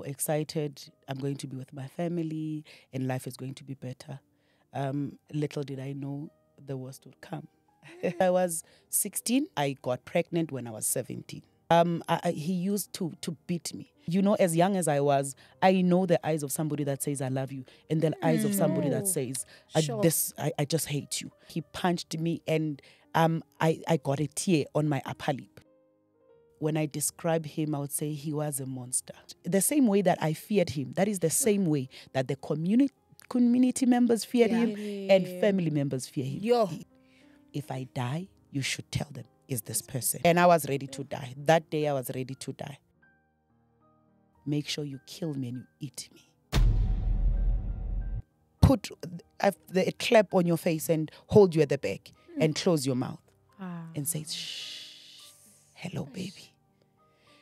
Excited, I'm going to be with my family and life is going to be better. Little did I know the worst would come. I was 16. I got pregnant when I was 17. He used to beat me. You know, as young as I was, I know the eyes of somebody that says, I love you, and the eyes of somebody that says, I just hate you. He punched me and I got a tear on my upper lip. When I describe him, I would say he was a monster. The same way that I feared him, that is the same way that the community members feared him and family members fear him. If I die, you should tell them, is this person. And I was ready to die. That day I was ready to die. Make sure you kill me and you eat me. Put a clap on your face and hold you at the back and close your mouth and say, shh. Hello, baby.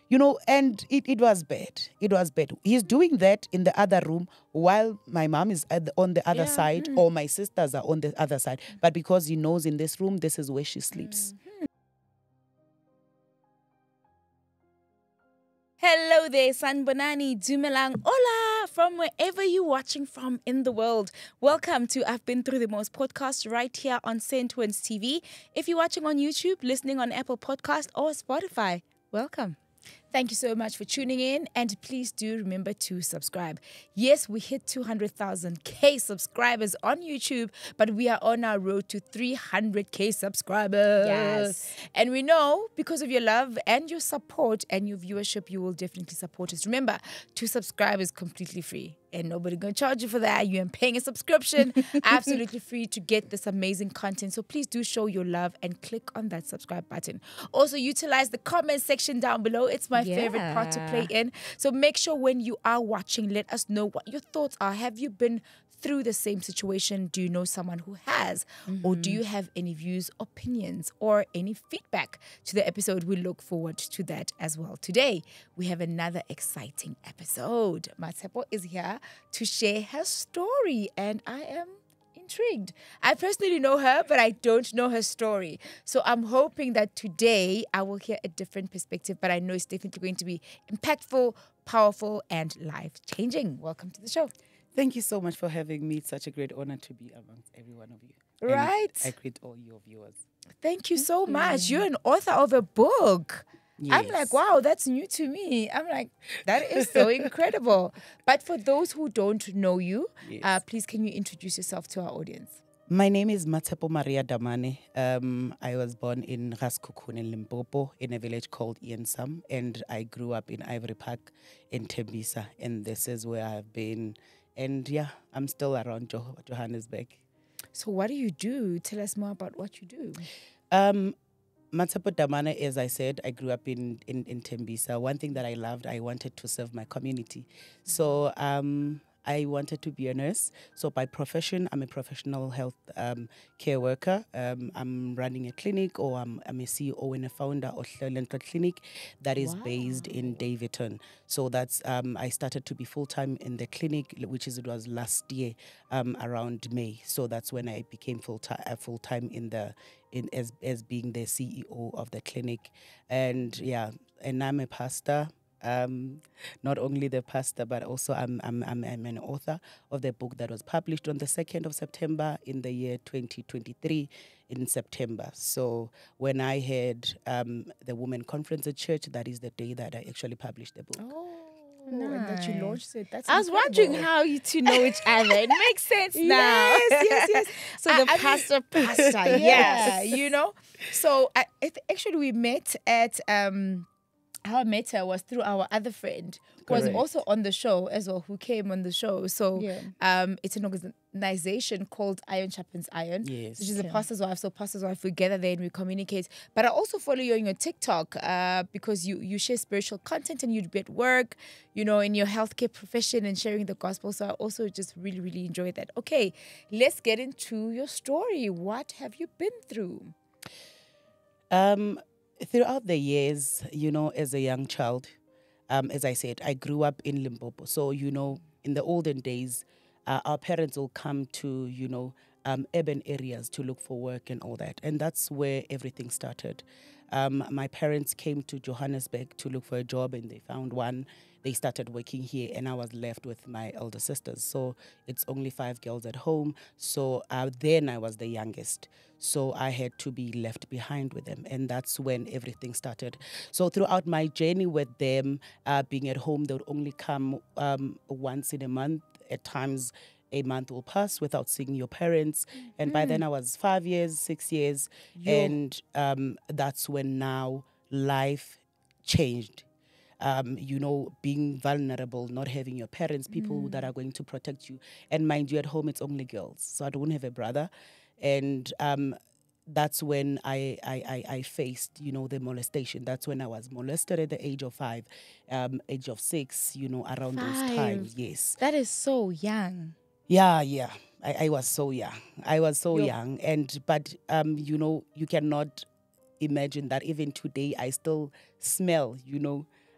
You know, and it was bad. It was bad. He's doing that in the other room while my mom is on the other side or my sisters are on the other side. But because he knows in this room, this is where she sleeps. Hello there, Sanbonani, Dumelang, hola, from wherever you're watching from in the world. Welcome to I've Been Through the Most podcast right here on Centtwinz TV. If you're watching on YouTube, listening on Apple Podcast or Spotify, welcome. Thank you so much for tuning in, and please do remember to subscribe. Yes, we hit 200,000 subscribers on YouTube, but we are on our road to 300,000 subscribers. Yes. And we know because of your love and your support and your viewership, you will definitely support us. Remember, to subscribe is completely free. And nobody going to charge you for that. You are paying a subscription. Absolutely free to get this amazing content. So please do show your love and click on that subscribe button. Also, utilize the comment section down below. It's my favorite part to play in. So make sure when you are watching, let us know what your thoughts are. Have you been through the same situation? Do you know someone who has? Or do you have any views, opinions, or any feedback to the episode? We look forward to that as well. Today, we have another exciting episode. Mmatshepo is here to share her story, and I am intrigued. I personally know her, but I don't know her story. So I'm hoping that today I will hear a different perspective, but I know it's definitely going to be impactful, powerful, and life-changing. Welcome to the show. Thank you so much for having me. It's such a great honor to be amongst every one of you. Right. And I greet all your viewers. Thank you so much. You're an author of a book. Yes. I'm like, wow, that's new to me. I'm like, that is so incredible. But for those who don't know you, please can you introduce yourself to our audience? My name is Mmatshepo DAMANE. I was born in Raskukun in Limpopo in a village called Iensam, and I grew up in Ivory Park in Tembisa, and this is where I've been. And yeah, I'm still around Johannesburg. So what do you do? Tell us more about what you do. Mmatshepo DAMANE, as I said, I grew up in Tembisa. One thing that I loved, I wanted to serve my community. So I wanted to be a nurse. So by profession, I'm a professional health care worker. I'm running a clinic, or I'm a CEO and a founder of Centtwinz Clinic that is based in Davidton. So that's I started to be full-time in the clinic, it was last year around May. So that's when I became full-time as being the CEO of the clinic. And yeah, and I'm a pastor. Not only the pastor, but also I'm an author of the book that was published on the 2nd of September in the year 2023 in September. So when I had the Women Conference at church, that is the day that I actually published the book. Oh, nice. And that you launched it. That's I was wondering how you two know each other. It makes sense now. Yes. So the pastor, yeah, you know. So actually we met at how I met her was through our other friend who was also on the show as well, who came on the show. So it's an organization called Iron Sharpens Iron. Yes. Which is a pastor's wife. So pastor's wife, we gather there and we communicate. But I also follow you on your TikTok because you share spiritual content and you do at work, you know, in your healthcare profession and sharing the gospel. So I also just really, really enjoy that. Okay, let's get into your story. What have you been through? Throughout the years, you know, as a young child, as I said, I grew up in Limpopo. So, you know, in the olden days, our parents will come to, you know, urban areas to look for work and all that. And that's where everything started. My parents came to Johannesburg to look for a job, and they found one. they started working here, and I was left with my elder sisters. So it's only 5 girls at home. So then I was the youngest. So I had to be left behind with them. And that's when everything started. So throughout my journey with them, being at home, they would only come once in a month. At times, a month will pass without seeing your parents. And by then I was 5 years, 6 years. And that's when now life changed. Being vulnerable, not having your parents, people that are going to protect you. And mind you, at home, it's only girls. So I don't have a brother. And that's when I faced, the molestation. That's when I was molested at the age of 5, age of 6, around those times. Yes. That is so young. Yeah. I was so young. I was so young. But you cannot imagine that even today I still smell,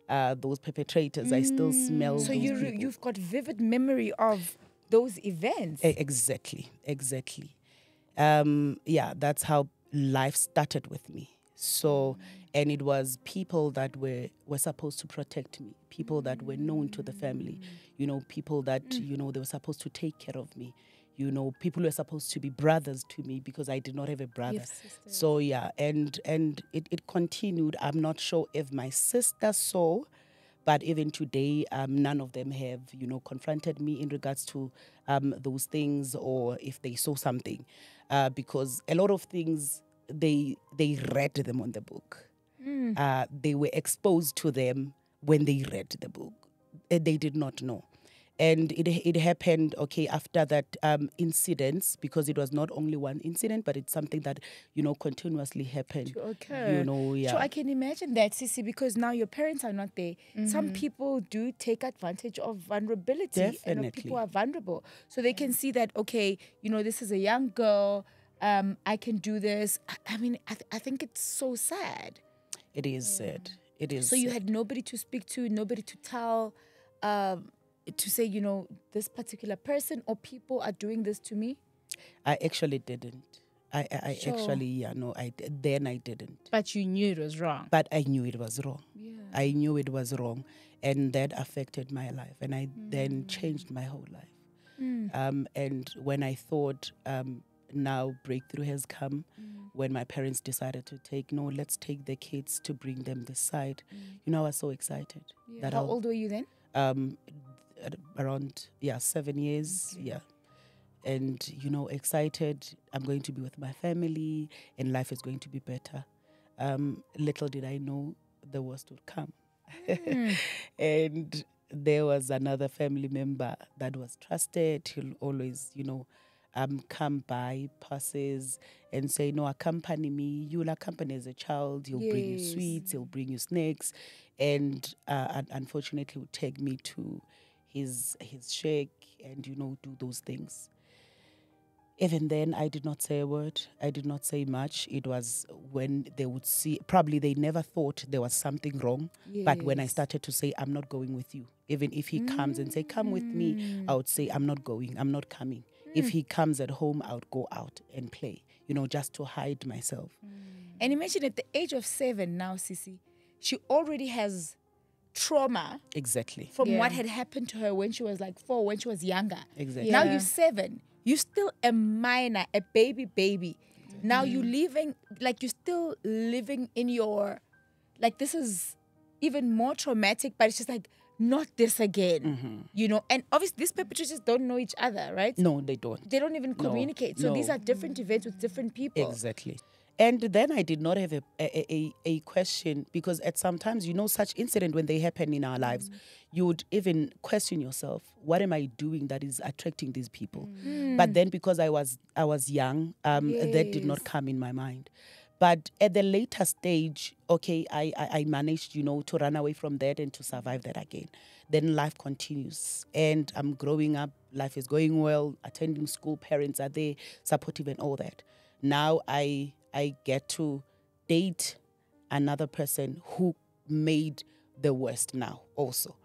those perpetrators. I still smell So those people. you've got vivid memory of those events. Exactly. That's how life started with me. So, and it was people that were supposed to protect me, people that were known to the family, people that, they were supposed to take care of me. People were supposed to be brothers to me because I did not have a brother. So, and it continued. I'm not sure if my sister saw, but even today, none of them have, confronted me in regards to those things, or if they saw something. Because a lot of things, they read them on the book. They were exposed to them when they read the book. They did not know. And it happened, after that incidents, because it was not only one incident, but it's something that, continuously happened. Okay. So I can imagine that, Sisi, because now your parents are not there. Some people do take advantage of vulnerability. Definitely. And people are vulnerable. So they can see that, this is a young girl. I can do this. I mean, I think it's so sad. It is sad. It is. So you sad. had nobody to speak to, nobody to tell, to say, this particular person or people are doing this to me? I actually didn't. I Sure. actually, then I didn't. But you knew it was wrong. But I knew it was wrong. Yeah. I knew it was wrong. And that affected my life. And I then changed my whole life. And when I thought now breakthrough has come, when my parents decided to let's take the kids to bring them this side. I was so excited. Yeah. How old were you then? Around 7 years. Okay. Yeah. And excited, I'm going to be with my family and life is going to be better. Little did I know the worst would come. And there was another family member that was trusted. He'll always come by, passes, and say, no, accompany me. You'll accompany as a child. He'll bring you sweets. He'll bring you snacks. And unfortunately, would take me to his shack and, do those things. Even then, I did not say a word. I did not say much. It was when they would see, probably they never thought there was something wrong. But when I started to say, I'm not going with you, even if he comes and say, come with me, I would say, I'm not going, I'm not coming. If he comes at home, I would go out and play, just to hide myself. And imagine at the age of 7 now, Sisi, she already has trauma. Exactly. From what had happened to her when she was like 4, when she was younger. Exactly. Now you're 7. You're still a minor, a baby. Now you're still living in your, this is even more traumatic, but it's just like, not this again, And obviously these perpetrators don't know each other, right? No, they don't. They don't even communicate. So these are different events with different people. Exactly. And then I did not have a question, because at sometimes, such incident when they happen in our lives, you would even question yourself, what am I doing that is attracting these people? But then because I was young, that did not come in my mind. But at the later stage, I managed, to run away from that and to survive that again. Then life continues. And I'm growing up, life is going well, attending school, parents are there, supportive and all that. Now I get to date another person who made the worst now also.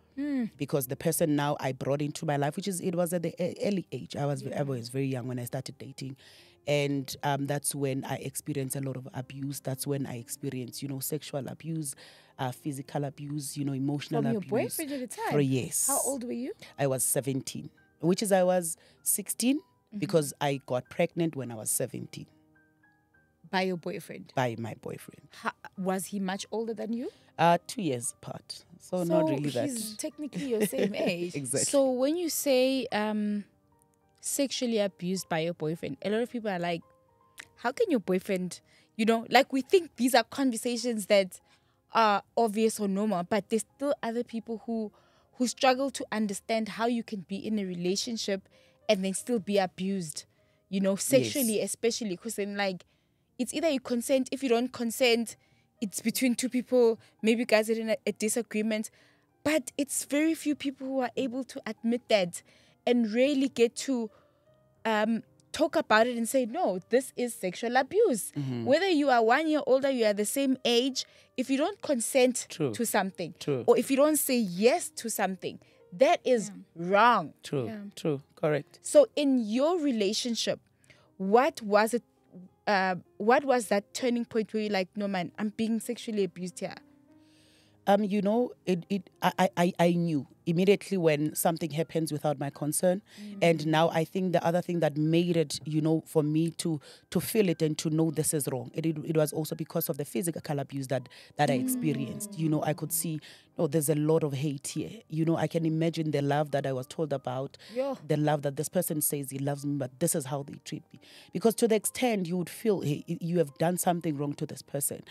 Because the person now I brought into my life, it was at the early age. I was very young when I started dating. And that's when I experienced a lot of abuse. That's when I experienced, sexual abuse. physical abuse, emotional From your abuse. boyfriend at the time? For yes. How old were you? I was 17, which is I was 16 because I got pregnant when I was 17 By your boyfriend? by my boyfriend. Was he much older than you? 2 years apart. So not really that. He's technically your same age. Exactly. So when you say sexually abused by your boyfriend, a lot of people are like, how can your boyfriend, like we think these are conversations that are obvious or normal, but there's still other people who struggle to understand how you can be in a relationship and then still be abused, sexually, especially because then like it's either you consent. If you don't consent, it's between two people. Maybe guys are in a disagreement, but it's very few people who are able to admit that and really get to talk about it and say, no, this is sexual abuse. Whether you are 1 year older, you are the same age, if you don't consent to something, or if you don't say yes to something, that is wrong. True, correct. So in your relationship, what was it? What was that turning point where you're like, no man, I'm being sexually abused here? I knew immediately when something happens without my concern. And now I think the other thing that made it, for me to feel it and to know this is wrong, it was also because of the physical abuse that I experienced. I could see, there's a lot of hate here. I can imagine the love that I was told about, the love that this person says he loves me, but this is how they treat me. Because to the extent you would feel, hey, you have done something wrong to this person.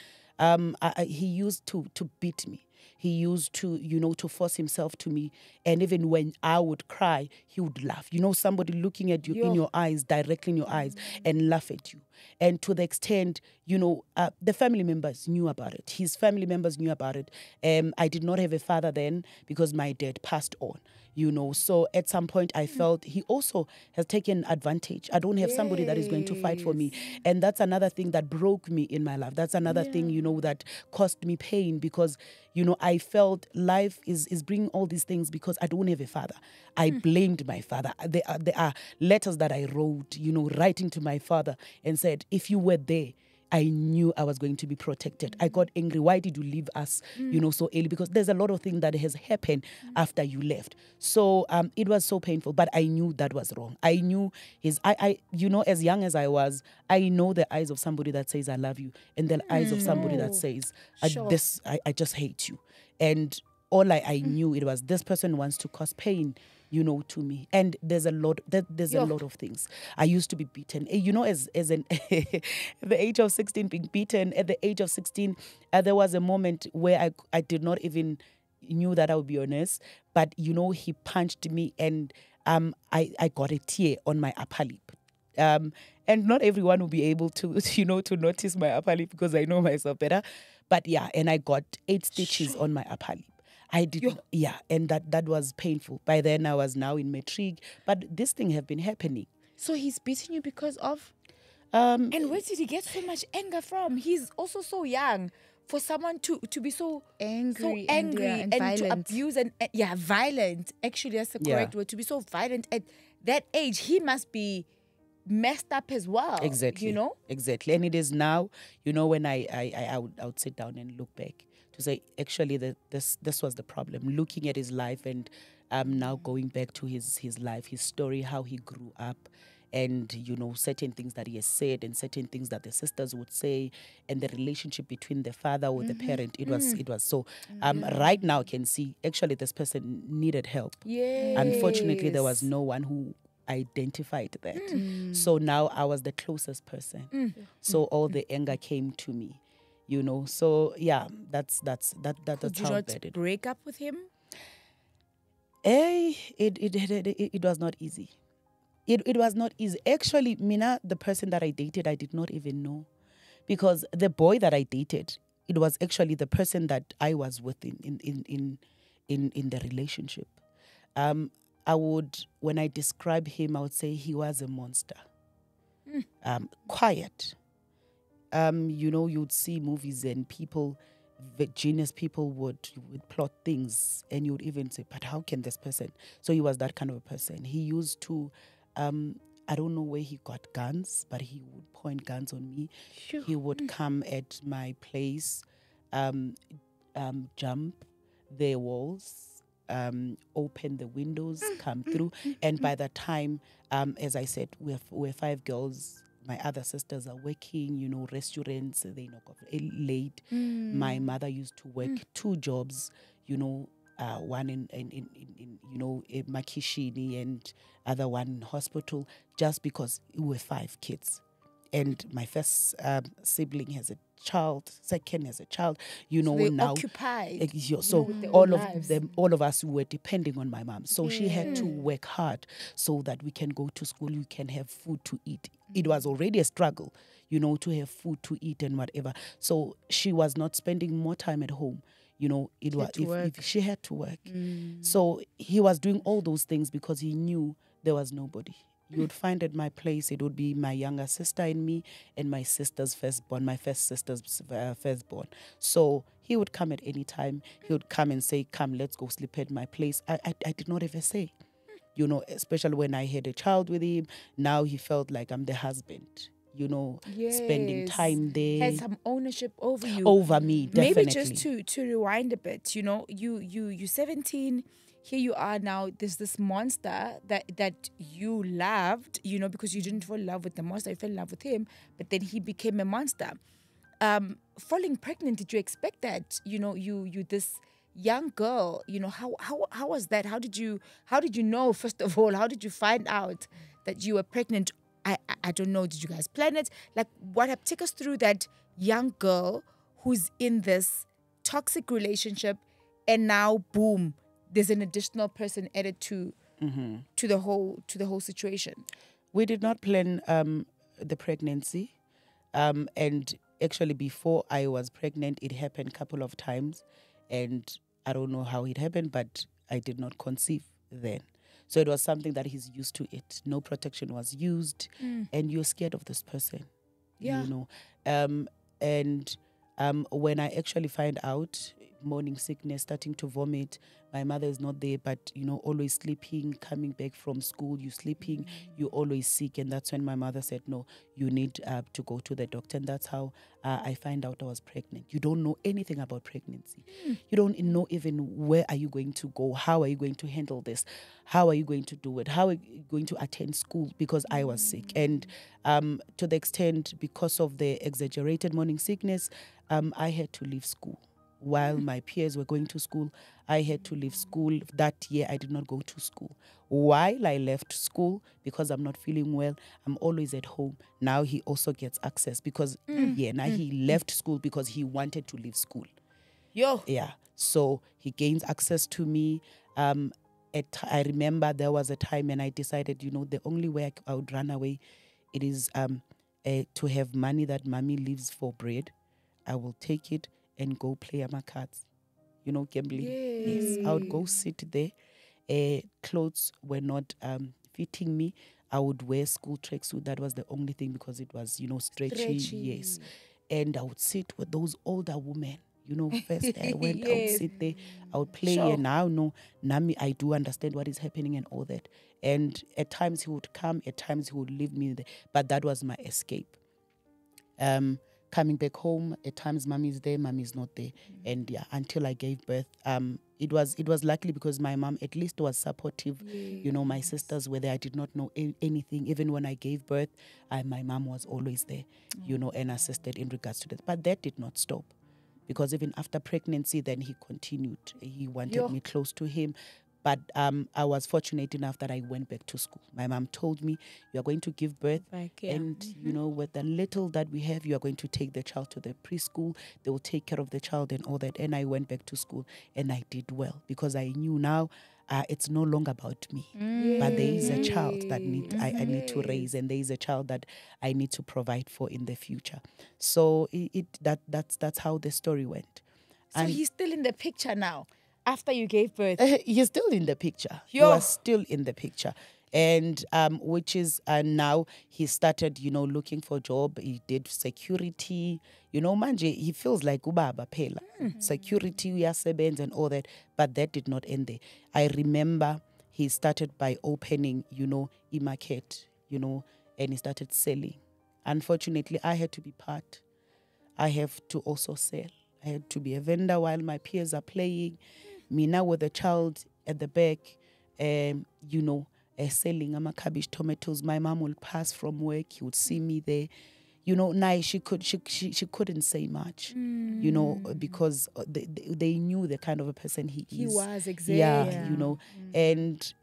He used to beat me. He used to, to force himself to me. And even when I would cry, he would laugh. Somebody looking at you in your eyes, directly in your eyes, and laugh at you. And to the extent, the family members knew about it. His family members knew about it. I did not have a father then because my dad passed on. So at some point I felt he also has taken advantage. I don't have somebody that is going to fight for me. And that's another thing that broke me in my life. That's another thing, that caused me pain because, I felt life is bringing all these things because I don't have a father. I blamed my father. There are letters that I wrote, writing to my father and said, if you were there, I knew I was going to be protected. I got angry. Why did you leave us, so early? Because there's a lot of things that has happened after you left. So it was so painful, but I knew that was wrong. I knew as young as I was, I know the eyes of somebody that says, I love you, and the eyes of somebody that says, I just hate you. And all I knew it was this person wants to cause pain, to me. And there's a lot of things. I used to be beaten. As at the age of 16 being beaten, at the age of 16, there was a moment where I did not even knew that I would be honest, but he punched me and I got a tear on my upper lip. And not everyone will be able to, to notice my upper lip because I know myself better. But and I got 8 stitches on my upper lip. I did, and that was painful. By then, I was now in matric, but this thing have been happening. So he's beating you because of? And where did he get so much anger from? He's also so young for someone to be so angry and violent. to abuse and violent. Actually, that's the correct word. To be so violent at that age, he must be messed up as well. Exactly. Exactly. And it is now, when I would sit down and look back to say, actually, this was the problem. Looking at his life and now going back to his life, his story, how he grew up, and, certain things that he has said and certain things that the sisters would say, and the relationship between the father or the parent. It was so. Right now, I can see, actually, this person needed help. Yes. Unfortunately, there was no one who identified that. So now I was the closest person. So all the anger came to me. So that's how bad it. Break up with him? It was not easy. It was not easy. Actually, Mina, the person that I dated, I did not even know, because the boy that I dated, it was actually the person that I was with in the relationship. I would, when I describe him, I would say he was a monster. Quiet. You'd see movies and people, genius people would plot things, and you would even say, but how can this person? So he was that kind of a person. He used to, I don't know where he got guns, but he would point guns on me. He would come at my place. jump their walls, open the windows, come through. And by the time, as I said, we're 5 girls. My other sisters are working, restaurants, they knock off late. My mother used to work 2 jobs, one in Makishini and other one in hospital, just because we were 5 kids. And my first sibling has a child, second has a child, So they now. occupied. So with their all own of lives. them, all of us were depending on my mom. So she had to work hard so that we can go to school, we can have food to eat. It was already a struggle, to have food to eat and whatever. So she was not spending more time at home. It was if she had to work. So he was doing all those things because he knew there was nobody. You would find at my place, it would be my younger sister and me and my sister's firstborn, my first sister's firstborn. So he would come at any time. He would come and say, come, let's go sleep at my place. I did not ever say, especially when I had a child with him. Now he felt like I'm the husband, spending time there. Has some ownership over you. Over me, definitely. Maybe just to rewind a bit, you're 17. Here you are now. There's this monster that you loved, because you didn't fall in love with the monster. You fell in love with him, but then he became a monster. Falling pregnant, did you expect that? You this young girl. How was that? How did you know? First of all, how did you find out that you were pregnant? I don't know. Did you guys plan it? Like, take us through that young girl who's in this toxic relationship, and now boom, there's an additional person added to the whole situation. We did not plan the pregnancy, and actually before I was pregnant, it happened a couple of times, and I don't know how it happened, but I did not conceive then. So it was something that he's used to it. No protection was used, and you're scared of this person. Yeah. And when I actually find out, morning sickness, starting to vomit, my mother is not there, but always sleeping, coming back from school, you sleeping, you're always sick. And that's when my mother said, no, you need to go to the doctor. And that's how I find out I was pregnant. You don't know anything about pregnancy. You don't know even where are you going to go, how are you going to handle this, how are you going to do it, how are you going to attend school, because I was sick. And to the extent, because of the exaggerated morning sickness, I had to leave school. While my peers were going to school, I had to leave school. That year, I did not go to school. While I left school, because I'm not feeling well, I'm always at home. Now he also gets access because, now he left school because he wanted to leave school. Yeah. So he gains access to me. I remember there was a time when I decided, the only way I would run away, it is to have money that mommy leaves for bread. I will take it and go play my cards, gambling. Yes, I would go sit there. Clothes were not fitting me. I would wear school tracksuit. That was the only thing because it was, stretchy. Yes. And I would sit with those older women. First I went, I would sit there, I would play, and now Nami, I do understand what is happening and all that. And at times he would come, at times he would leave me there. But that was my escape. Coming back home, at times mommy is there, mommy is not there. And until I gave birth, it was luckily because my mom at least was supportive. Yes. My sisters were there. I did not know anything. Even when I gave birth, my mom was always there, and assisted in regards to that. But that did not stop. Because even after pregnancy, then he continued. He wanted me close to him. But I was fortunate enough that I went back to school. My mom told me, you are going to give birth. And, with the little that we have, you are going to take the child to the preschool. They will take care of the child and all that. And I went back to school and I did well because I knew now it's no longer about me. But there is a child that I need to raise, and there is a child that I need to provide for in the future. So that's how the story went. So he's still in the picture now. After you gave birth, you're still in the picture. You are still in the picture, and which is now he started, looking for a job. He did security. Manje he feels like ubaba phela. Security, uyasebenza and all that, but that did not end there. I remember he started by opening, a market, and he started selling. Unfortunately, I had to be part. I have to also sell. I had to be a vendor while my peers are playing. Me now with a child at the back, selling cabbage, tomatoes. My mom will pass from work. He would see me there. She couldn't say much, because they knew the kind of a person he is. He was, exactly. Yeah. And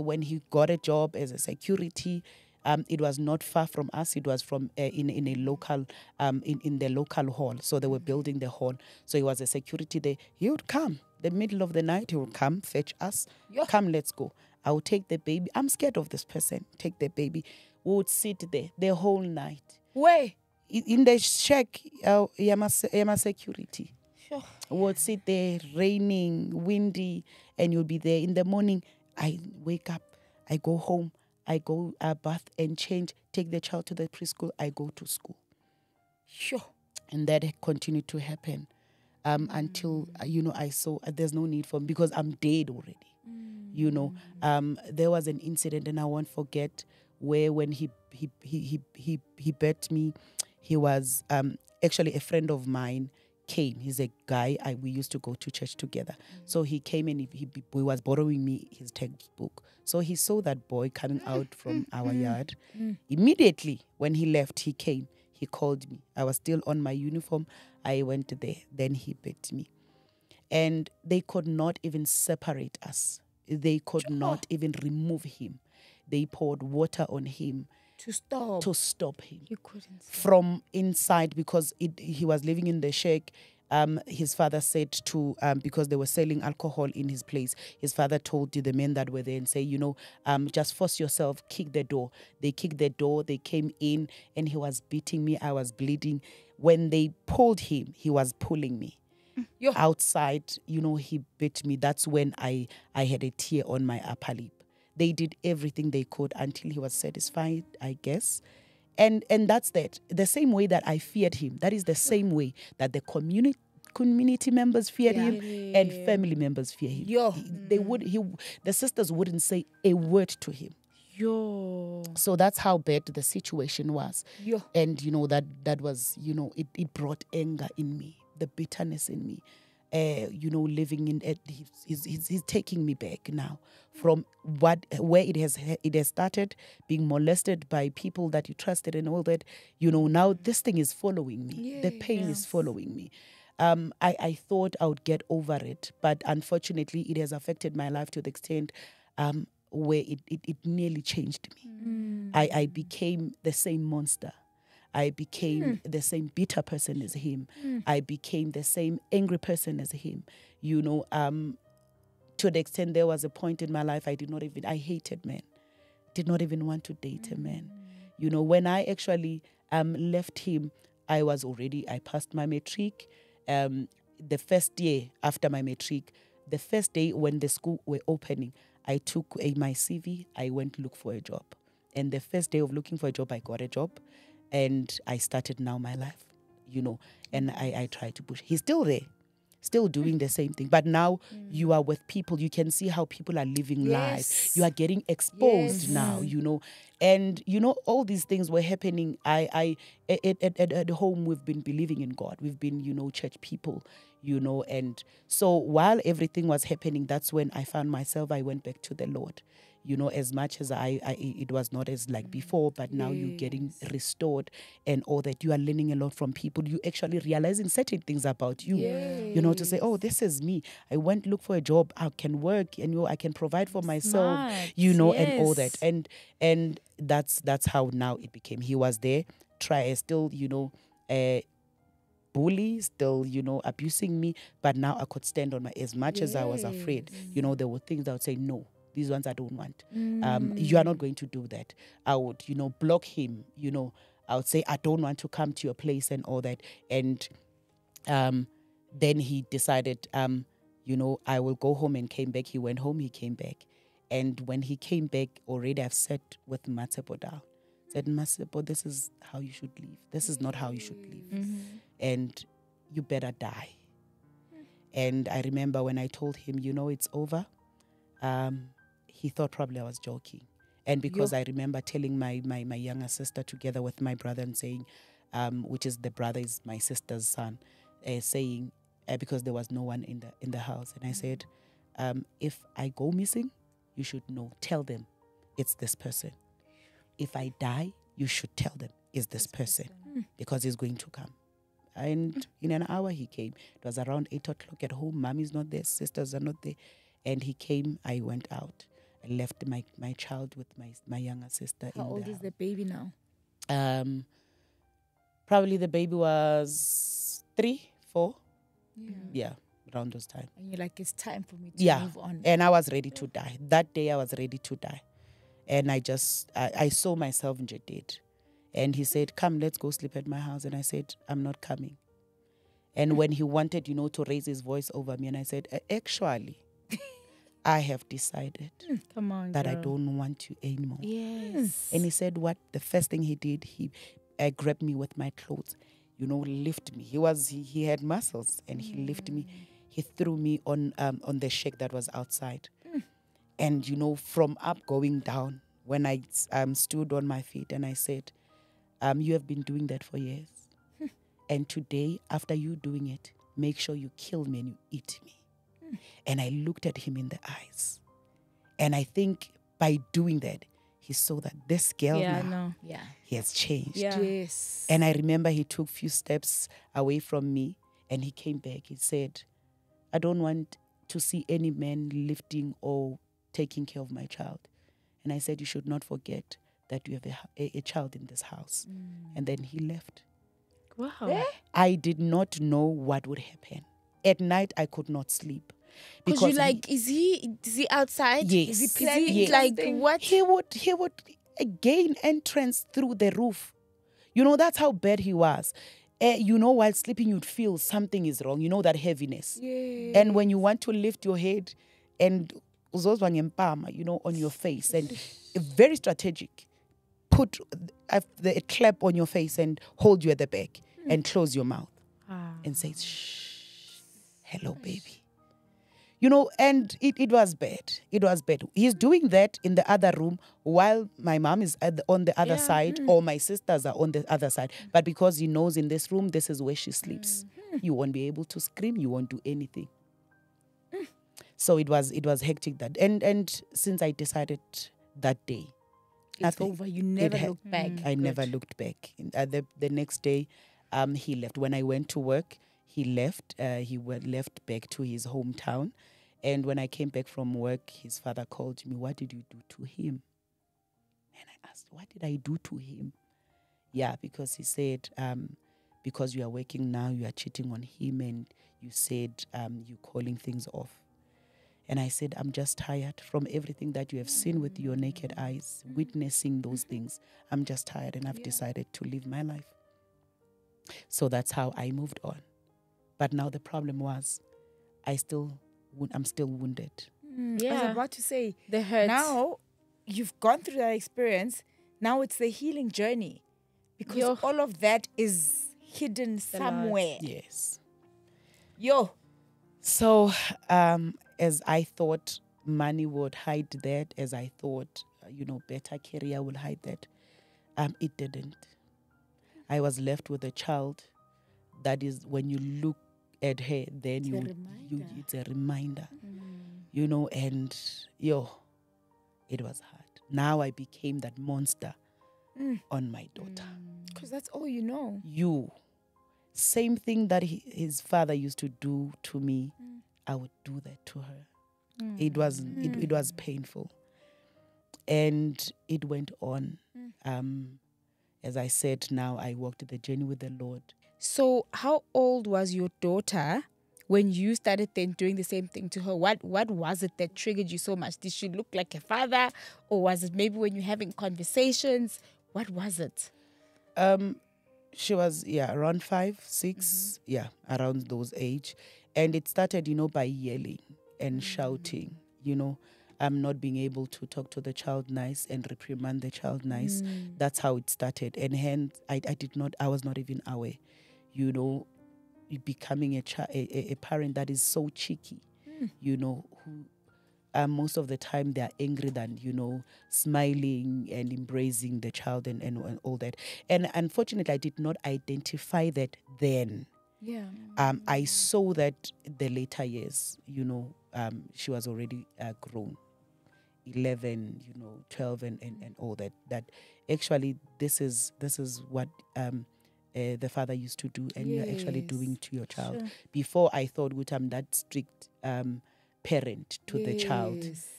when he got a job as a security, it was not far from us. It was from in a local in the local hall. So they were building the hall. So he was a security there. He would come the middle of the night. He would come fetch us. Come, let's go. I would take the baby. I'm scared of this person. Take the baby. We would sit there the whole night. Where? In the shack, Yama security. Sure. We would sit there, raining, windy, and you'll be there. In the morning, I wake up, I go home, I go bath and change, take the child to the preschool, I go to school. Sure. And that continued to happen until, I saw there's no need for me because I'm dead already. There was an incident, and I won't forget, where when he bet me, he was actually a friend of mine came. He's a guy we used to go to church together. So he came and he was borrowing me his textbook. So he saw that boy coming out from our yard. Immediately when he left, he came. He called me. I was still on my uniform. I went there. Then he bet me. And they could not even separate us. They could not even remove him. They poured water on him to stop him. You couldn't stop. From inside, because he was living in the shack. His father said to, because they were selling alcohol in his place, his father told the men that were there and say, just force yourself, kick the door. They kicked the door, they came in, and he was beating me. I was bleeding. When they pulled him, he was pulling me. Outside, he bit me. That's when I had a tear on my upper lip. They did everything they could until he was satisfied, I guess. And that's that. The same way that I feared him, that is the same way that the community members feared him and family members fear him. The sisters wouldn't say a word to him. So that's how bad the situation was. And that was, it brought anger in me, the bitterness in me. Living in it, he's taking me back now from where it has started, being molested by people that you trusted and all that. Now this thing is following me. The pain is following me. I thought I would get over it, but unfortunately, it has affected my life to the extent where it nearly changed me. I became the same monster. I became the same bitter person as him. I became the same angry person as him. To the extent there was a point in my life I hated men. Did not even want to date a man. When I actually left him, I passed my matric. The first year after my matric, the first day when the school were opening, I took my CV, I went to look for a job. And the first day of looking for a job, I got a job. And I started now my life, and I tried to push. He's still there, still doing the same thing. But now you are with people. You can see how people are living lives. You are getting exposed now, And, all these things were happening. At home, we've been believing in God. We've been, church people, And so while everything was happening, that's when I found myself, I went back to the Lord. As much as it was not as like before, but now you're getting restored and all that. You are learning a lot from people. You actually realizing certain things about you, to say, oh, this is me. I went to look for a job. I can work and I can provide for myself, and all that. And that's how now it became. He was there, still, bully, still, abusing me. But now I could stand on as much as I was afraid, there were things I would say, no. These ones I don't want. You are not going to do that. I would, block him. I would say, I don't want to come to your place and all that. And then he decided, I will go home, and came back. He went home, he came back. And when he came back, already I've sat with Mmatshepo down. Said, Mmatshepo, this is how you should live. This is not how you should live. And you better die. And I remember when I told him, it's over. He thought probably I was joking. And because I remember telling my younger sister together with my brother and saying, which is the brother is my sister's son, saying, because there was no one in the house, and I said, if I go missing, you should know. Tell them it's this person. If I die, you should tell them it's this person, because he's going to come. And in an hour he came. It was around 8 o'clock at home. Mommy's not there, sisters are not there. And he came, I went out. I left my child with my younger sister. How old is the baby now? Probably the baby was 3, 4. Yeah, around those time. And you're like, it's time for me to move on. And I was ready to die. That day I was ready to die. And I saw myself in dead. And he said, come, let's go sleep at my house. And I said, I'm not coming. And when he wanted, to raise his voice over me, and I said, actually, I have decided Come on, that girl. I don't want you anymore. Yes. And he said, what? The first thing he did, he grabbed me with my clothes, lift me. He had muscles, and he lifted me. He threw me on the shack that was outside. And, from up going down, when I stood on my feet and I said, you have been doing that for years. And today, after you doing it, make sure you kill me and you eat me. And I looked at him in the eyes. And I think by doing that, he saw that this girl he has changed. Yeah. Yes. And I remember he took a few steps away from me and he came back. He said, I don't want to see any man lifting or taking care of my child. And I said, you should not forget that you have a child in this house. And then he left. Wow. I did not know what would happen. At night, I could not sleep. Because you is he outside? Yes. Is he playing? Yes. Like what? He would gain entrance through the roof. That's how bad he was. While sleeping, you'd feel something is wrong. That heaviness. Yes. And when you want to lift your head and on your face, and very strategic, put a clap on your face and hold you at the back and close your mouth and say, shh, hello, baby. And it was bad. It was bad. He's doing that in the other room while my mom is on the other side, or my sisters are on the other side. But because he knows in this room, this is where she sleeps. You won't be able to scream. You won't do anything. So it was hectic that. And since I decided that day, it's over. You never looked back. I never looked back. The next day, he left. When I went to work, he left. He left back to his hometown. And when I came back from work, his father called me, what did you do to him? And I asked, what did I do to him? Yeah, because he said, because you are working now, you are cheating on him, and you said you're calling things off. And I said, I'm just tired from everything that you have seen with your naked eyes, witnessing those things. I'm just tired, and I've decided to live my life. So that's how I moved on. But now the problem was, I'm still wounded. I was about to say, the hurt. Now you've gone through that experience. Now it's the healing journey, because all of that is hidden somewhere. Yes. So, as I thought money would hide that, as I thought, better career would hide that, it didn't. I was left with a child that is, when you look at her, then it's a reminder, and it was hard. Now I became that monster on my daughter. Because that's all you know. Same thing that his father used to do to me, I would do that to her. It was painful. And it went on. As I said, now I walked the journey with the Lord. So how old was your daughter when you started then doing the same thing to her? What was it that triggered you so much? Did she look like a father? Or was it maybe when you're having conversations? What was it? She was, around 5, 6, around those age. And it started, by yelling and shouting, not being able to talk to the child nice and reprimand the child nice. That's how it started. And hence, I was not even aware, becoming a parent that is so cheeky, who most of the time they're angry than, smiling and embracing the child and all that. And unfortunately, I did not identify that then. Yeah. I saw that the later years, she was already grown, 11, 12, and all that. That actually this is what the father used to do, and you're actually doing Yes. to your child. Sure. Before I thought, "Gut, I'm that strict parent to the child, Yes.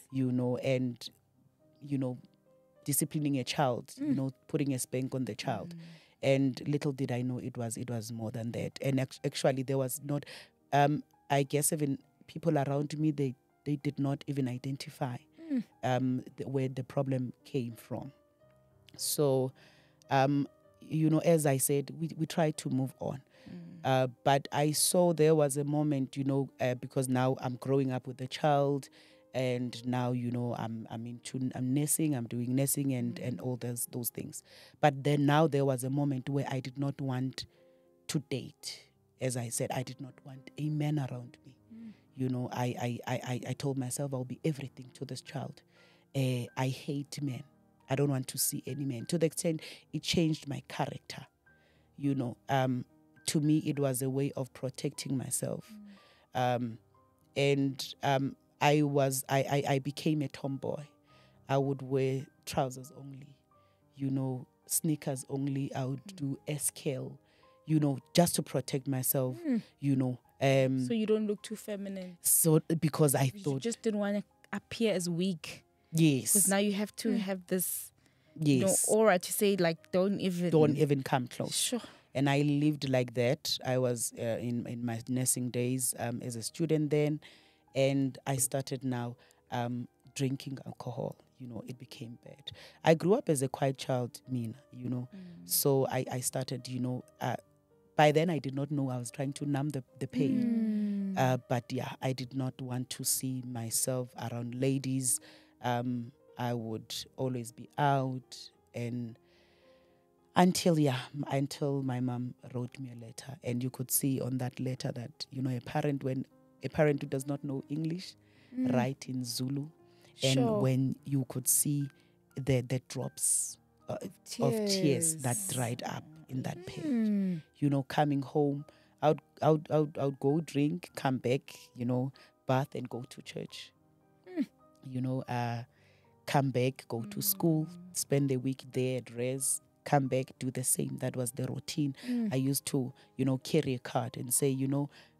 and disciplining a child, putting a spank on the child." And little did I know it was more than that. And actually, there was not. I guess even people around me, they did not even identify where the problem came from. So, as I said, we tried to move on. But I saw there was a moment, because now I'm growing up with a child, and now I'm nursing, I'm doing nursing and all those things. But then now there was a moment where I did not want to date. As I said, I did not want a man around me. I told myself I'll be everything to this child. I hate men. I don't want to see any man. To the extent it changed my character. To me, it was a way of protecting myself. I became a tomboy. I would wear trousers only, sneakers only. I would do scale, just to protect myself, So you don't look too feminine. So because I You thought, just didn't want to appear as weak. yes, Because now you have to have this yes, aura to say, like, don't even come close. Sure. And I lived like that. I was in my nursing days as a student then, and I started now drinking alcohol. It became bad. I grew up as a quiet child, so I started, by then I did not know I was trying to numb the pain. But yeah, I did not want to see myself around ladies. I would always be out, and until my mom wrote me a letter, and you could see on that letter that when a parent who does not know English write in Zulu, and when you could see the drops of tears that dried up in that page, coming home, I would go drink, come back, bath and go to church, come back, go to school, spend the week there, dress, come back, do the same. That was the routine. I used to, carry a card and say,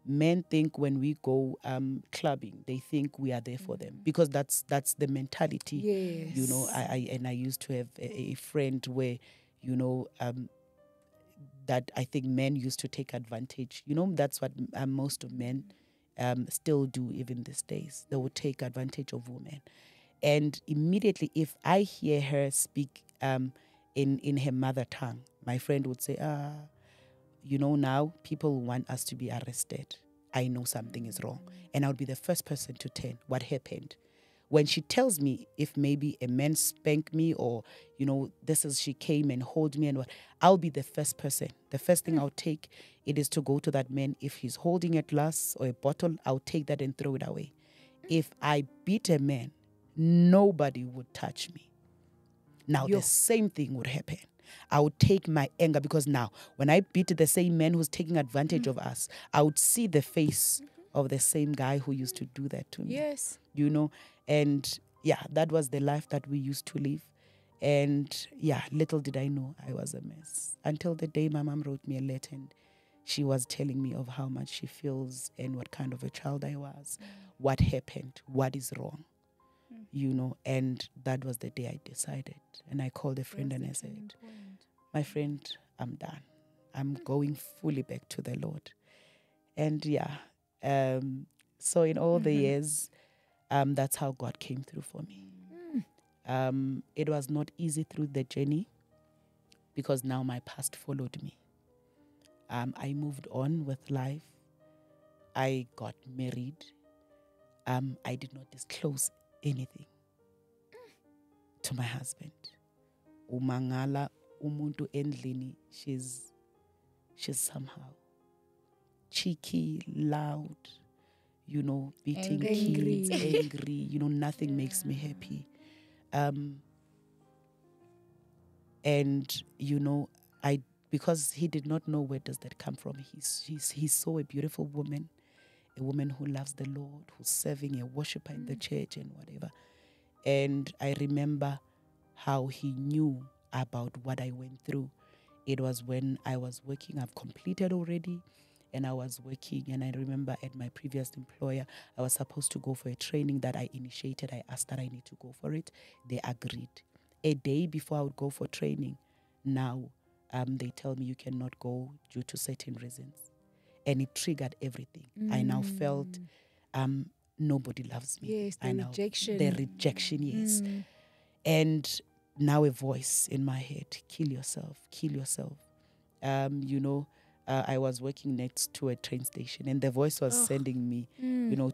men think when we go clubbing, they think we are there for them, because that's the mentality. Yes. I used to have a friend where, that I think men used to take advantage. That's what most of men still do even these days. They would take advantage of women. And immediately, if I hear her speak in her mother tongue, my friend would say, now people want us to be arrested. I know something is wrong. And I would be the first person to turn. What happened? When she tells me if maybe a man spanked me, or, she came and hold me, and what, I'll be the first person. The first thing I'll take, it is to go to that man. If he's holding a glass or a bottle, I'll take that and throw it away. If I beat a man, nobody would touch me. Now, the same thing would happen. I would take my anger, because now when I beat the same man who's taking advantage of us, I would see the face of the same guy who used to do that to me. Yes. And yeah, that was the life that we used to live. And yeah, little did I know I was a mess. Until the day my mom wrote me a letter, and she was telling me of how much she feels and what kind of a child I was, what happened, what is wrong. And that was the day I decided. And I called a friend and I said, my friend, I'm done. I'm going fully back to the Lord. And yeah, so in all the years, that's how God came through for me. It was not easy through the journey, because now my past followed me. I moved on with life. I got married. I did not disclose anything to my husband. Umangala umuntu endlini, she's somehow cheeky, loud, beating kids, angry, nothing makes me happy. And because he did not know where does that come from. He saw a beautiful woman, a woman who loves the Lord, who's serving, a worshiper in the church and whatever. And I remember how he knew about what I went through. It was when I was working, I've completed already, and I was working. And I remember at my previous employer, I was supposed to go for a training that I initiated. I asked that I need to go for it. They agreed. A day before I would go for training, now they tell me you cannot go due to certain reasons. And it triggered everything. I now felt nobody loves me. Yes, the rejection. The rejection, yes. And now a voice in my head, kill yourself, kill yourself. I was working next to a train station, and the voice was sending me,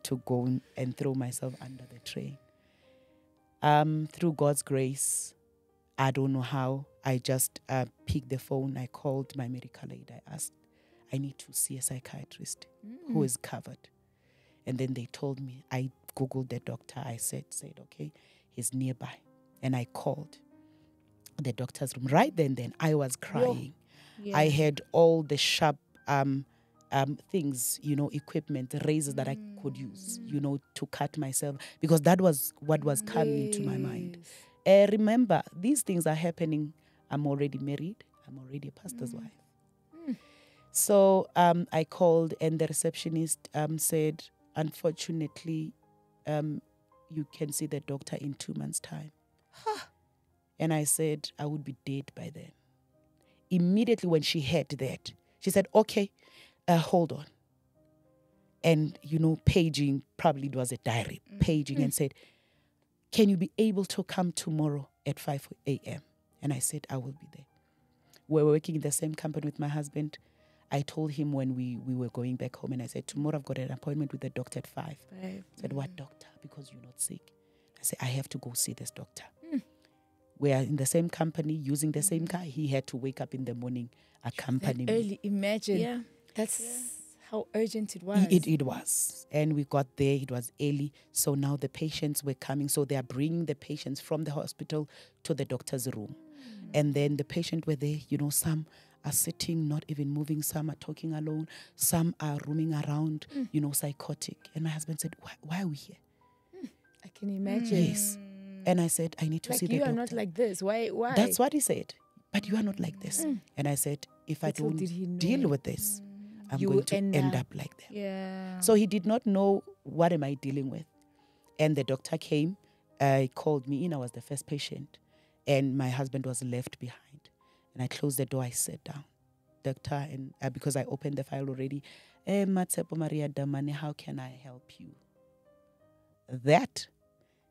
to go and throw myself under the train. Through God's grace, I don't know how, I just picked the phone. I called my medical aid. I asked, I need to see a psychiatrist who is covered. And then they told me, I Googled the doctor. I said, okay, he's nearby. And I called the doctor's room. Right then, I was crying. Yeah. I had all the sharp things, equipment, razors that I could use, to cut myself, because that was what was coming into my mind. Remember, these things are happening. I'm already married. I'm already a pastor's wife. So I called, and the receptionist said, unfortunately, you can see the doctor in 2 months' time. And I said, I would be dead by then. Immediately when she heard that, she said, okay, hold on. And, paging, probably it was a diary, paging and said, can you be able to come tomorrow at 5 a.m.? And I said, I will be there. We were working in the same company with my husband. I told him when we were going back home, and I said, tomorrow I've got an appointment with the doctor at 5. I said, what doctor? Because you're not sick. I said, I have to go see this doctor. We are in the same company, using the same car. He had to wake up in the morning, accompany me. Early, imagine. Yeah. That's how urgent it was. It was. And we got there, it was early. So now the patients were coming. So they are bringing the patients from the hospital to the doctor's room. And then the patient were there, some are sitting, not even moving. Some are talking alone. Some are roaming around, psychotic. And my husband said, why are we here? I can imagine. Yes. And I said, I need to see the doctor. You are not like this. Why? That's what he said. But you are not like this. And I said, if I don't deal with this, I'm going to end up like that. Yeah. So he did not know what am I dealing with. And the doctor came, called me in. I was the first patient. And my husband was left behind. And I closed the door. I sat down. Doctor, and because I opened the file already, Mmatshepo DAMANE, how can I help you? That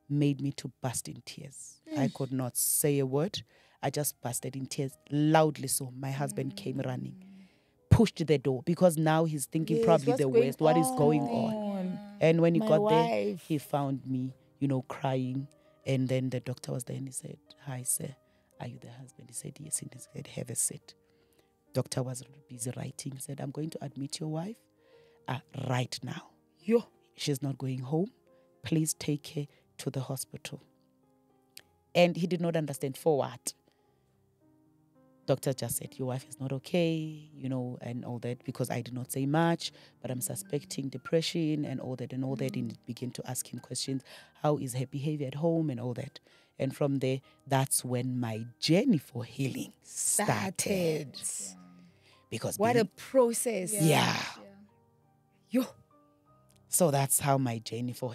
made me to burst in tears. I could not say a word. I just bursted in tears loudly. So my husband came running, pushed the door, because now he's thinking probably the worst. What is going on? And when he got there, he found me, crying. And then the doctor was there and he said, hi, sir. Are you the husband? He said, yes. And he said, have a seat. Doctor was busy writing. He said, I'm going to admit your wife right now. She's not going home. Please take her to the hospital. And he did not understand for what. Doctor just said, your wife is not okay, and all that, because I did not say much, but I'm suspecting depression and all that. And began to ask him questions. How is her behavior at home and all that? And from there, that's when my journey for healing started. Because what a process. Yeah. So that's how my journey for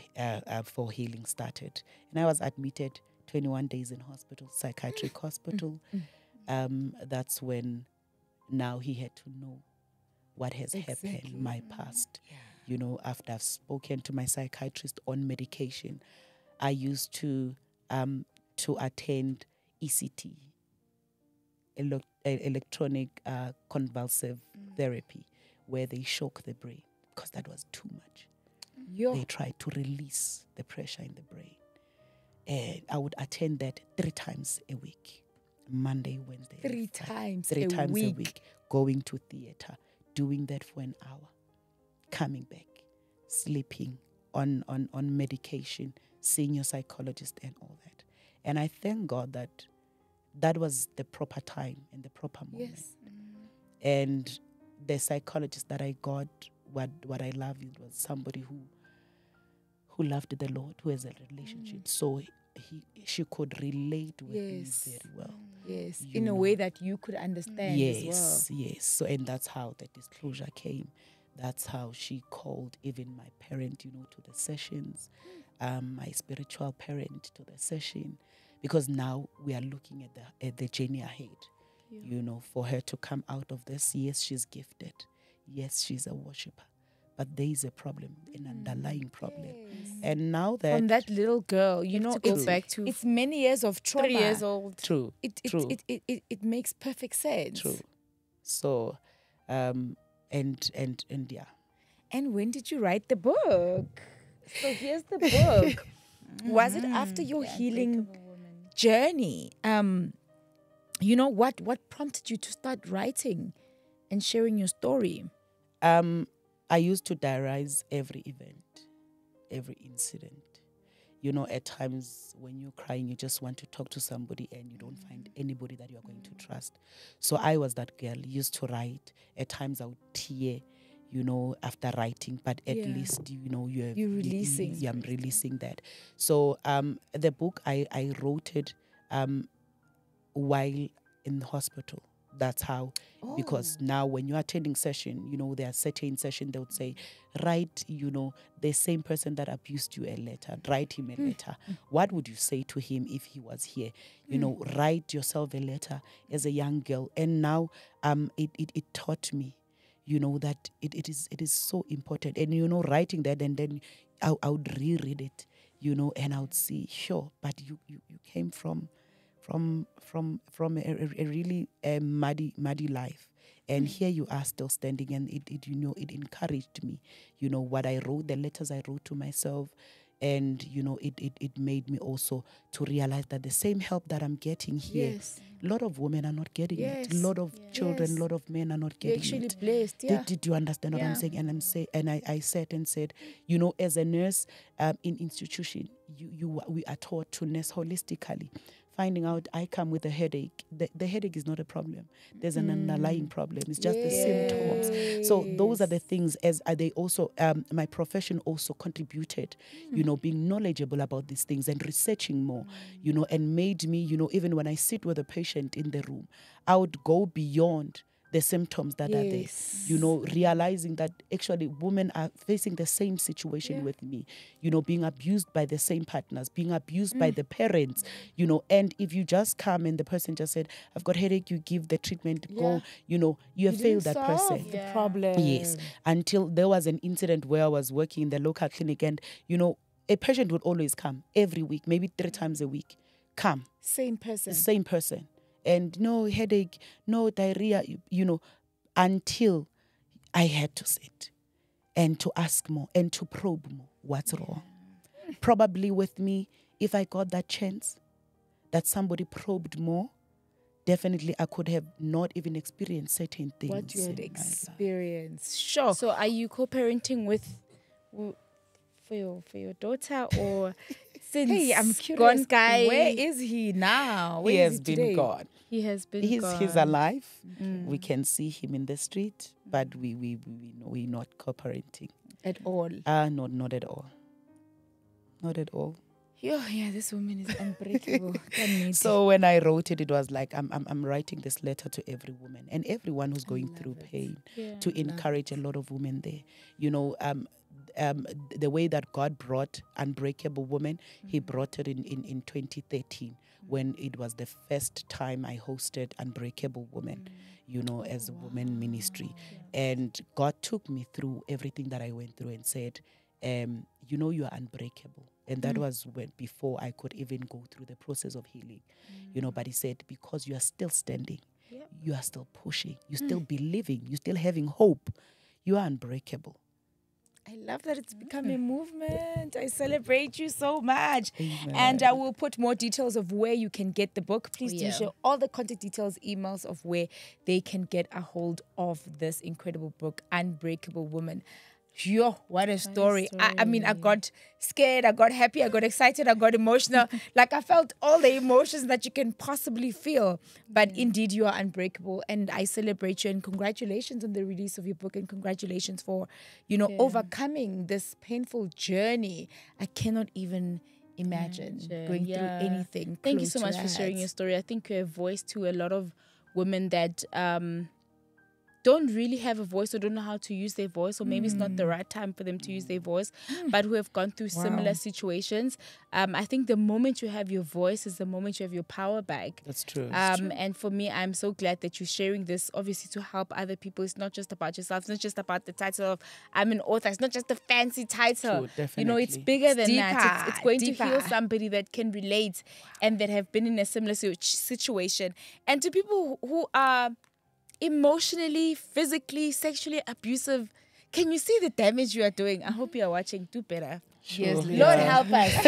healing started. And I was admitted 21 days in hospital, psychiatric hospital. That's when now he had to know what has happened, my past. After I've spoken to my psychiatrist on medication, I used to attend ECT, electronic convulsive therapy, where they shock the brain, because that was too much. They tried to release the pressure in the brain. And I would attend that 3 times a week. Monday, Wednesday. 3 times a week. Going to theater, doing that for an hour, coming back, sleeping on medication, seeing your psychologist and all that. And I thank God that was the proper time and the proper moment. And the psychologist that I got, what I love, it was somebody who loved the Lord, who has a relationship. So she could relate with me very well. Yes, You in a know. way that you could understand as well. Yes. So, and that's how the disclosure came. That's how she called even my parent, to the sessions, my spiritual parent to the session, because now we are looking at the journey ahead. For her to come out of this. Yes, she's gifted. Yes, she's a worshiper. But there is a problem, an underlying problem. And now that... From that little girl, to go back to it's many years of trauma. 3 years old. True. It makes perfect sense. True. So, and yeah. And when did you write the book? So here's the book. Was it after your healing journey? What prompted you to start writing and sharing your story? I used to diarize every event, every incident. At times when you're crying, you just want to talk to somebody and you don't find anybody that you're going to trust. So I was that girl, used to write. At times I would tear, after writing, but at least, you're releasing. I'm releasing that. So the book, I wrote it while in the hospital. That's how, because now when you're attending session, there are certain sessions they would say, write, the same person that abused you a letter, write him a letter. What would you say to him if he was here? Write yourself a letter as a young girl. And now it taught me, that it is so important. And, writing that, and then I would reread it, and I would see, sure, but you came from a really muddy life, and here you are still standing, and it encouraged me, what I wrote, the letters I wrote to myself, and it made me also to realize that the same help that I'm getting here, a lot of women are not getting it, a lot of children, a lot of men are not getting You're actually it. blessed. Did you understand what I'm saying? And I said and said, as a nurse in institution, we are taught to nurse holistically. Finding out I come with a headache. The headache is not a problem. There's an underlying problem. It's just the symptoms. So those are the things, as they also, my profession also contributed, being knowledgeable about these things and researching more, and made me, even when I sit with a patient in the room, I would go beyond the symptoms that are there, realizing that actually women are facing the same situation with me, being abused by the same partners, being abused by the parents, and if you just come and the person just said, I've got headache, you give the treatment, go, you have failed that person. The problem. Yes, until there was an incident where I was working in the local clinic, and, a patient would always come every week, maybe 3 times a week, come. Same person. Same person. And no headache, no diarrhea, until I had to sit and to ask more and to probe more what's wrong. Probably with me, if I got that chance that somebody probed more, definitely I could have not even experienced certain things. What you had experienced. Sure. So are you co-parenting for your daughter, or since Hey, I'm curious. gone guy, Where is he now? Where He is has he been today? gone. he has been He's gone. alive. We can see him in the street, but we're not co-parenting. At all. Not at all. Not at all. Yeah, this woman is unbreakable. So when I wrote it, it was like I'm writing this letter to every woman and everyone who's going through pain, to encourage a lot of women there. The way that God brought Unbreakable Woman, He brought it in 2013 when it was the first time I hosted Unbreakable Woman, as a woman ministry. And God took me through everything that I went through and said, you are unbreakable. And that was before I could even go through the process of healing, but He said, because you are still standing, you are still pushing, you're still believing, you're still having hope, you are unbreakable. I love that it's become a movement. I celebrate you so much. Amen. And I will put more details of where you can get the book. Please do Yeah. share all the contact details, emails of where they can get a hold of this incredible book, Unbreakable Woman. Yo, what a story. I mean, I got scared, I got happy, I got excited, I got emotional. Like, I felt all the emotions that you can possibly feel. But indeed, you are unbreakable. And I celebrate you. And congratulations on the release of your book. And congratulations for, overcoming this painful journey. I cannot even imagine going through anything. Thank you so close much to for sharing that. your story. I think you're a voice to a lot of women that don't really have a voice or don't know how to use their voice, or maybe it's not the right time for them to use their voice, but who have gone through similar situations. I think the moment you have your voice is the moment you have your power back. That's true. And for me, I'm so glad that you're sharing this, obviously, to help other people. It's not just about yourself. It's not just about the title of I'm an author. It's not just a fancy title. True, You know, it's definitely. bigger than It's that. It's going to deeper. heal somebody that can relate and that have been in a similar situation. And to people who are emotionally, physically, sexually abusive, can you see the damage you are doing? I hope you are watching. Do better. Yes, Sure. Lord help us.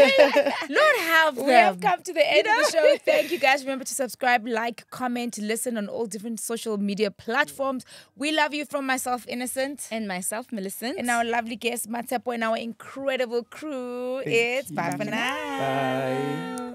Lord help them. We have come to the end of the show. Thank you guys. Remember to subscribe, like, comment, listen on all different social media platforms. We love you from myself, Innocent. And myself, Millicent. And our lovely guest, Mmatshepo, and our incredible crew. It's bye for now. Bye.